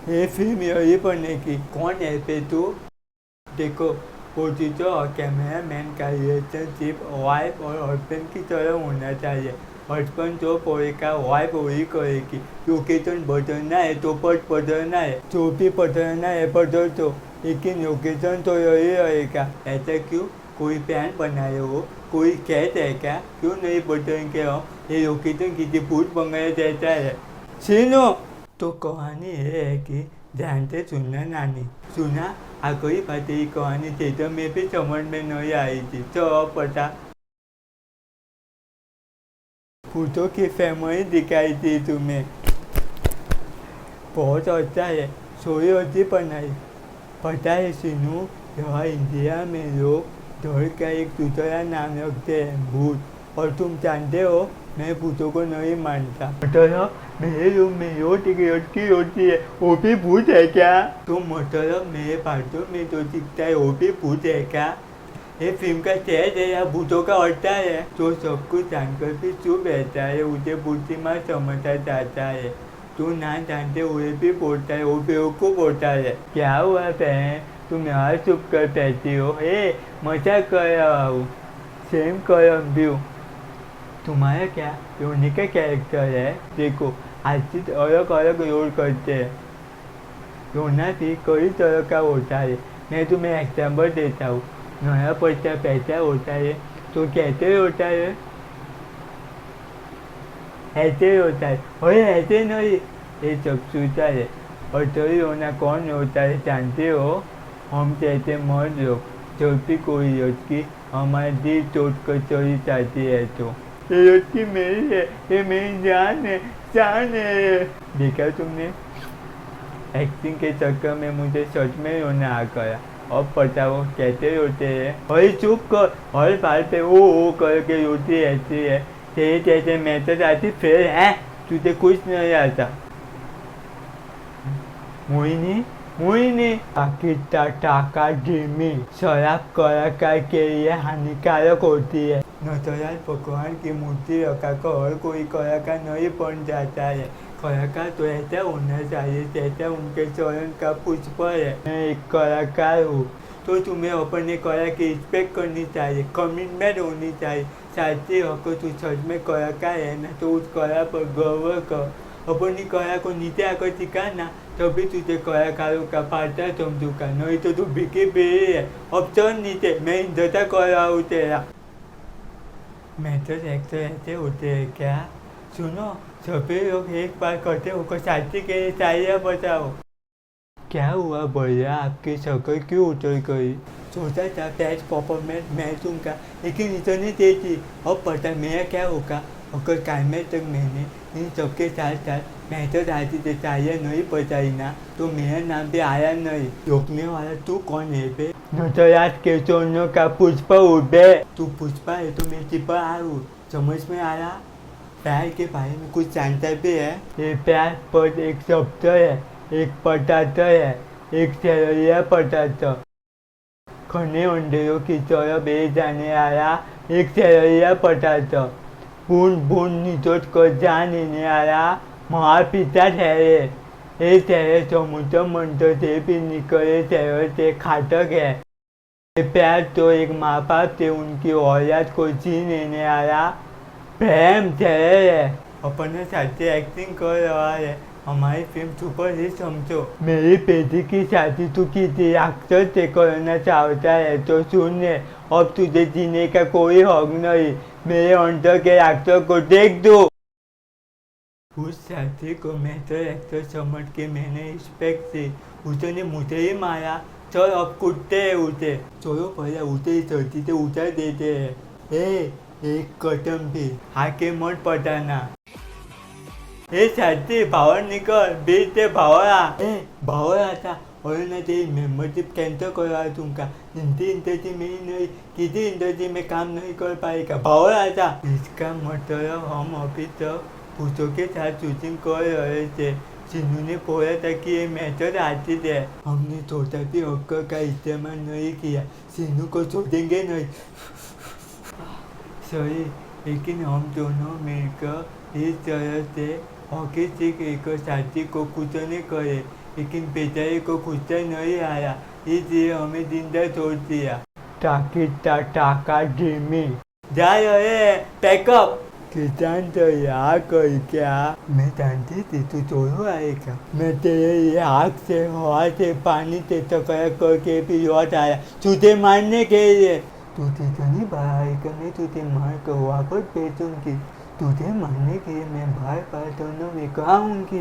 ये फिल्म यही बनने की कौन है पे तू? देखो, प्रोड्यूसर और कैमरा मैन का रिलेशनशिप वाइफ और हस्बैंड की तरह होना चाहिए। हस्बैंड जो पड़ेगा वाइफ वही करेगी। लोकेशन बदलना है तो पट बदलना है, जो भी बदलना है बदल दो, लेकिन लोकेशन तो यही रहेगा। ऐसा क्यों? कोई प्लान बनाए हो? कोई कहते है क्या? क्यों नहीं बदलेंगे हम? ये लोकेशन किसी भूत बंगले जैसा है। सुनो, तो कहानी ये है कि ध्यान से सुनना नानी। सुना? आखिरी बात यही कहानी थी तो मैं भी समझ में नहीं आई थी, तो अब पता। भूतों की फैमिली दिखाई थी तुम्हें? बहुत अच्छा है, सोई होती बनाई। पता है सीनू, यहाँ इंडिया में लोग डर का एक दूसरा नाम रखते हैं, भूत। और तुम जानते हो, मैं भूतों को नहीं मानता। मतलब मेरे रूम में यो टिकट होती है, वो भी भूत है क्या? तुम मतलब मेरे बातों में जो दिखता है वो भी भूत है क्या? ये फिल्म का सेट है या भूतों का अड्डा है? तो सब कुछ जानकर भी चुप रहता है, उसे बुद्धिमान समझा जाता है। तू ना जानते हुए भी बोलता है, वो बेवकूफ़ होता है। क्या हुआ बहन, तुम यहाँ चुप कर बैठी हो? मजाक कर रहा हूँ, सेम कर व्यू। तुम्हारा क्या यूनिक का कैरेक्टर है? देखो, आर्टिस्ट अलग अलग रोल करते हैं, रोना भी कई तरह का होता है। मैं तुम्हें एग्जाम्पल देता हूँ। नया पैसा पैसा होता है तो कैसे होता है? ऐसे होता है। अरे ऐसे नहीं, ये सब सोचा है। और तभी रोना कौन होता है जानते हो? हम जैसे मर्द लोग, जब भी कोई लड़की हमारे दिल तोड़ कर चली जाती है तो ये लड़की मेरी है, ये मेरी जान है, जान है। देखा तुमने? एक्टिंग के चक्कर में मुझे सच में रोना आ गया। अब बताओ कैसे रोते हैं? अरे चुप कर, हर बात पे ओ करके रोती रहती है। तेरे जैसे मैं तो जाती फिर है, तुझे कुछ नहीं आता। मोहिनी, मोहिनी, आखिर टाका ड्रीमी शराब कलाकार के लिए हानिकारक होती है। नटराज भगवान की मूर्ति रखाकर हर कोई कलाकार नहीं बन जाता है। कलाकार तो ऐसा होना चाहिए जैसा उनके चरण का पुष्प है। मैं एक कलाकार हूँ, तो तुम्हें अपने कला की रिस्पेक्ट करनी चाहिए, कमिटमेंट होनी चाहिए। साथी अगर तू सच में कलाकार है ना, तो उस कला पर गर्व कर। अपनी कला को नीचे आकर सिखाना, तभी तुझे कलाकारों का पार्टनर समझूंगा, नहीं तो तू बिकी बेरी है। अब चल नीचे, मैं इंतजार कर रहा हूँ तेरा। मेथड एक्टर ऐसे होते हैं क्या? सुनो, सभी लोग एक बार करते होकर साथी के लिए चाहिए बताओ। क्या हुआ भैया, आपकी शक्ल क्यों उतर गई? सोचा था बेस्ट परफॉर्मेंस मैं दूंगा, लेकिन इतनी तेजी। अब पता मेरा क्या होगा अगर कायमे तक मैंने इन सबके साथ साथ मेहतर आती से चाहिए नहीं बचाई ना, तो मेरा नाम भी आया नहीं। रोकने वाला तू कौन है बे? नटराज के चरणों का पुष्प उड़े। तू पुष्पा है तो मैं चिपा आऊँ, समझ में आया? प्यार के बारे में कुछ जानता भी है? ये प्यार पर एक शब्द है, एक पटाता है, एक सेलरिया पटाता। घने अंधेरों की तरह बे जाने आया एक सेलरिया पटाता। बूंद बूंद निचोड़ कर जा लेने आया महापिता ठहरे। ये ठहरे समुद्र मंत्र से भी निकले शहर से खाटक है। ये प्यार तो एक माँ बाप से उनकी औलाद को जी लेने आया प्रेम ठहरे है। अपने साथी एक्टिंग कर रहा है, हमारी फिल्म सुपर हिट समझो। मेरी बेटी की शादी तू किसी एक्टर से करना चाहता है तो सुन ले, अब तुझे जीने का कोई हक नहीं। मेरे अंदर के एक्टर को देख दो। उस साथी को मेहतर एक्टर समझ के मैंने रिस्पेक्ट से उसने मुझे ही मारा। चल अब कूदते हैं उसे। चलो पहले उसे ही धरती से उतार देते हैं। एक कदम भी आके मत पटाना। हे साथी बाहर निकल, बीच से बाहर आता। और ना तेरी मेंबरशिप कैंसिल करवा दूंगा। हिंदी इंडस्ट्री में ही नहीं, किसी इंडस्ट्री में काम नहीं कर पाएगा, बाहर आता। इसका मतलब हम अभी तक भूतों के साथ शूटिंग कर रहे थे। सिन्नू ने बोला था कि ये मेथड आती है, हमने थोड़ा भी अक्कर का इस्तेमाल नहीं किया। सिन्नू को छोड़ेंगे नहीं। सही, लेकिन हम दोनों मिलकर इस तरह से हॉकी सीख एक साथी को कुछ नहीं करे। लेकिन पिताजी को गुस्सा नहीं आया, इसलिए हमें जिंदा छोड़ दिया। टाका जिमी जा रहे पैकअप। किसान तो यहाँ कोई क्या, मैं जानती थी तू दोनों आएगा। मैं तेरे लिए आग से, हवा से, पानी से टकरा करके भी लौट आया तुझे मारने के लिए। तुझे तो नहीं बाहर मैं तुझे मार कर वापस भेजूंगी। तुझे मारने के लिए मैं बार बार दोनों में कहूँगी।